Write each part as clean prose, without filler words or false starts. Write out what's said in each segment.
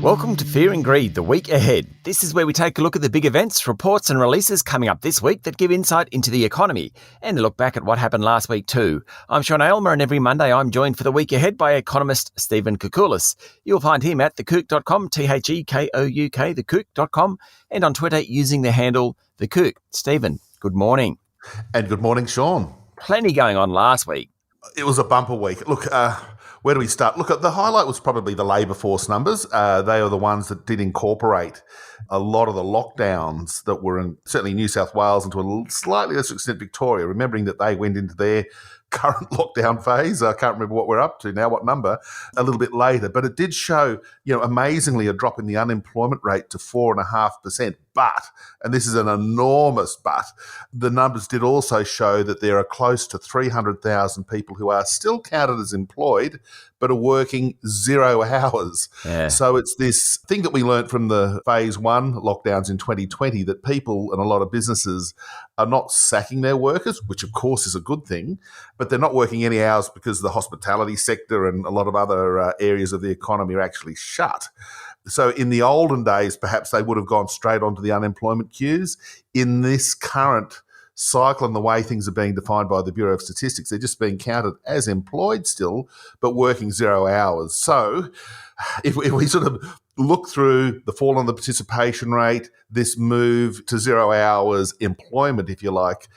Welcome to Fear and Greed, the week ahead. This is where we take a look at the big events, reports and releases coming up this week that give insight into the economy and a look back at what happened last week too. I'm Sean Aylmer, and every Monday I'm joined for the week ahead by economist Stephen Koukoulas. You'll find him at thekouk.com, Thekouk, thekouk.com, and on Twitter using the handle thekouk. Stephen, good morning. And good morning, Sean. Plenty going on last week. It was a bumper week. Look, where do we start? Look, the highlight was probably the labour force numbers. They are the ones that did incorporate a lot of the lockdowns that were in certainly New South Wales and to a slightly lesser extent Victoria, remembering that they went into their current lockdown phase. I can't remember what we're up to now, what number, a little bit later. But it did show, amazingly a drop in the unemployment rate to 4.5%. But, and this is an enormous but, the numbers did also show that there are close to 300,000 people who are still counted as employed, but are working 0 hours. Yeah. So it's this thing that we learned from the phase one lockdowns in 2020, that people and a lot of businesses are not sacking their workers, which of course is a good thing, but they're not working any hours because the hospitality sector and a lot of other areas of the economy are actually shut. So in the olden days, perhaps they would have gone straight onto the unemployment queues. In this current cycle and the way things are being defined by the Bureau of Statistics, they're just being counted as employed still, but working 0 hours. So if we sort of look through the fall in the participation rate, this move to 0 hours employment, if you like,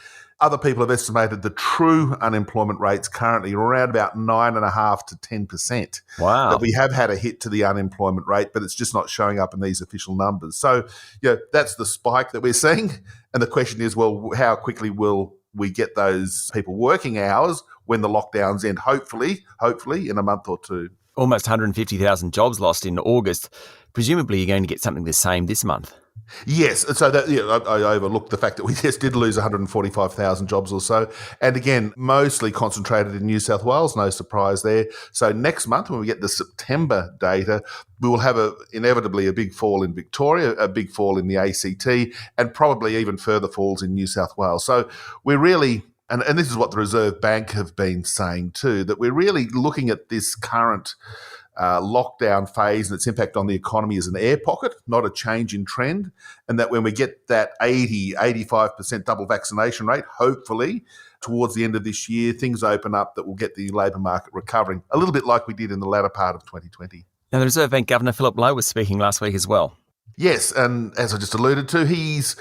other people have estimated the true unemployment rates currently around about 9.5% to 10%. Wow. That we have had a hit to the unemployment rate, but it's just not showing up in these official numbers. So, that's the spike that we're seeing. And the question is, well, how quickly will we get those people working hours when the lockdowns end? Hopefully in a month or two. Almost 150,000 jobs lost in August. Presumably you're going to get something the same this month. Yes, so that I overlooked the fact that we just did lose 145,000 jobs or so, and again, mostly concentrated in New South Wales. No surprise there. So next month, when we get the September data, we will have inevitably a big fall in Victoria, a big fall in the ACT, and probably even further falls in New South Wales. So we're really, and this is what the Reserve Bank have been saying too, that we're really looking at this current lockdown phase and its impact on the economy as an air pocket, not a change in trend, and that when we get that 85% double vaccination rate, hopefully towards the end of this year, things open up that will get the labour market recovering, a little bit like we did in the latter part of 2020. Now, the Reserve Bank Governor Philip Lowe was speaking last week as well. Yes, and as I just alluded to, he's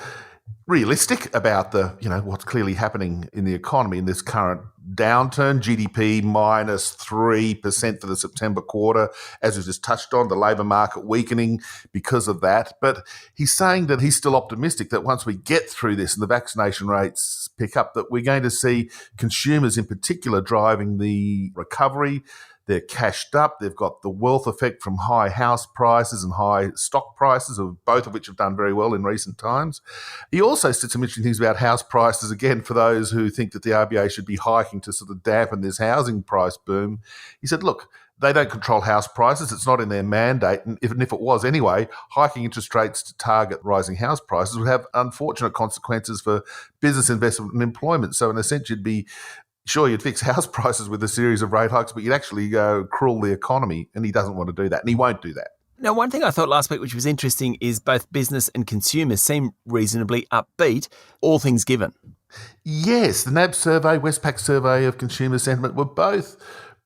realistic about what's clearly happening in the economy in this current downturn. GDP minus 3% for the September quarter, as we just touched on, the labour market weakening because of that. But he's saying that he's still optimistic that once we get through this and the vaccination rates pick up, that we're going to see consumers in particular driving the recovery. They're cashed up. They've got the wealth effect from high house prices and high stock prices, both of which have done very well in recent times. He also said some interesting things about house prices, again, for those who think that the RBA should be hiking to sort of dampen this housing price boom. He said, look, they don't control house prices. It's not in their mandate. And even if it was anyway, hiking interest rates to target rising house prices would have unfortunate consequences for business investment and employment. So in a sense, you'd fix house prices with a series of rate hikes, but you'd actually cruel the economy, and he doesn't want to do that, and he won't do that. Now, one thing I thought last week which was interesting is both business and consumers seem reasonably upbeat, all things given. Yes, the NAB survey, Westpac survey of consumer sentiment were both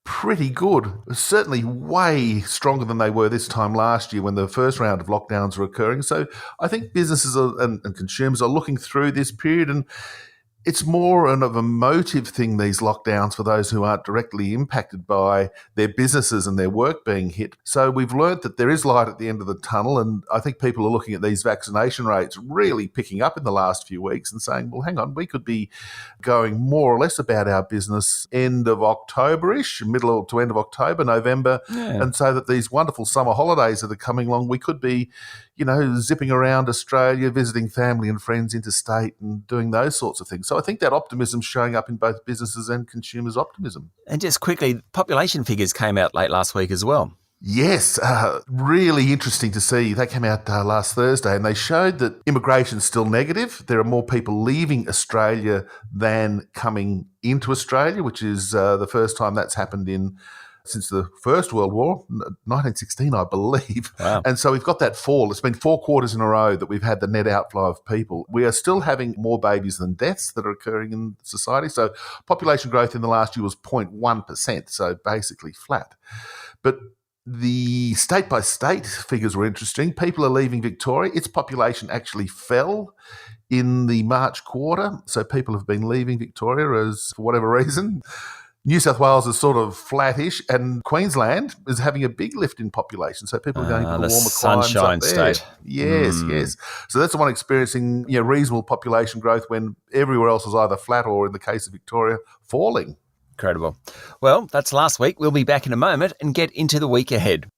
pretty good, certainly way stronger than they were this time last year when the first round of lockdowns were occurring. So I think businesses and consumers are looking through this period, and it's more of an emotive thing, these lockdowns, for those who aren't directly impacted by their businesses and their work being hit. So we've learnt that there is light at the end of the tunnel, and I think people are looking at these vaccination rates really picking up in the last few weeks and saying, well, hang on, we could be going more or less about our business end of October-ish, middle to end of October, November, and so that these wonderful summer holidays that are coming along, we could be zipping around Australia, visiting family and friends interstate and doing those sorts of things. So I think that optimism's showing up in both businesses and consumers' optimism. And just quickly, population figures came out late last week as well. Yes, really interesting to see. They came out last Thursday and they showed that immigration's still negative. There are more people leaving Australia than coming into Australia, which is the first time that's happened in since the First World War, 1916, I believe. Wow. And so we've got that fall. It's been 4 quarters in a row that we've had the net outflow of people. We are still having more babies than deaths that are occurring in society. So population growth in the last year was 0.1%, so basically flat. But the state-by-state figures were interesting. People are leaving Victoria. Its population actually fell in the March quarter, so people have been leaving Victoria as, for whatever reason. New South Wales is sort of flattish, and Queensland is having a big lift in population, so people are going to the warmer climes Sunshine up there. State. Yes. So that's the one experiencing reasonable population growth when everywhere else is either flat or, in the case of Victoria, falling. Incredible. Well, that's last week. We'll be back in a moment and get into the week ahead.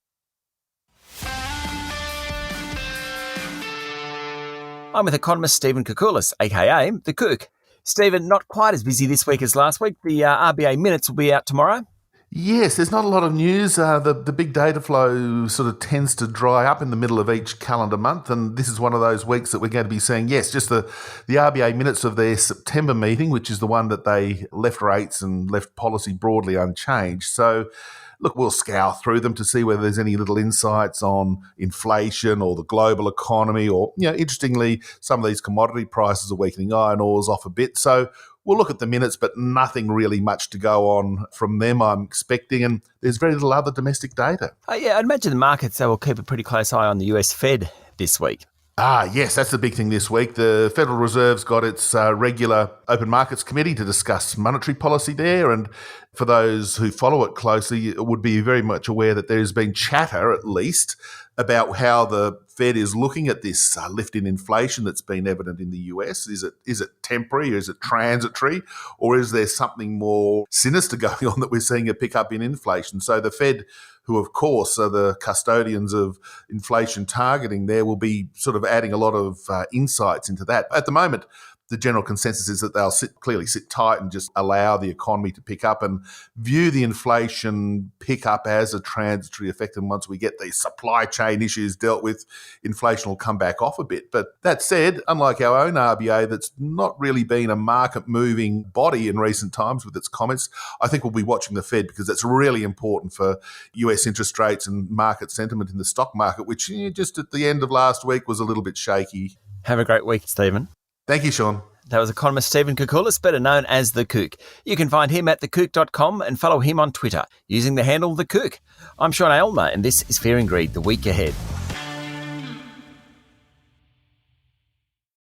I'm with economist Stephen Koukoulas, aka The Kook. Stephen, not quite as busy this week as last week. The RBA minutes will be out tomorrow. Yes, there's not a lot of news. The big data flow sort of tends to dry up in the middle of each calendar month, and this is one of those weeks that we're going to be seeing, just the RBA minutes of their September meeting, which is the one that they left rates and left policy broadly unchanged. So, look, we'll scour through them to see whether there's any little insights on inflation or the global economy or, interestingly, some of these commodity prices are weakening. Iron ore's off a bit. So we'll look at the minutes, but nothing really much to go on from them, I'm expecting, and there's very little other domestic data. I'd imagine the markets will keep a pretty close eye on the US Fed this week. Yes, that's the big thing this week. The Federal Reserve's got its regular Open Markets Committee to discuss monetary policy there. And for those who follow it closely, it would be very much aware that there's been chatter, at least, about how the Fed is looking at this lift in inflation that's been evident in the US. Is it temporary, or is it transitory, or is there something more sinister going on that we're seeing a pickup in inflation? So the Fed, who of course are the custodians of inflation targeting there, will be sort of adding a lot of insights into that. At the moment, the general consensus is that they'll clearly sit tight and just allow the economy to pick up and view the inflation pickup as a transitory effect. And once we get these supply chain issues dealt with, inflation will come back off a bit. But that said, unlike our own RBA, that's not really been a market-moving body in recent times with its comments, I think we'll be watching the Fed because that's really important for US interest rates and market sentiment in the stock market, which just at the end of last week was a little bit shaky. Have a great week, Stephen. Thank you, Sean. That was economist Stephen Koukoulas, better known as The Kook. You can find him at thekook.com and follow him on Twitter using the handle The Kook. I'm Sean Aylmer, and this is Fear and Greed, the week ahead.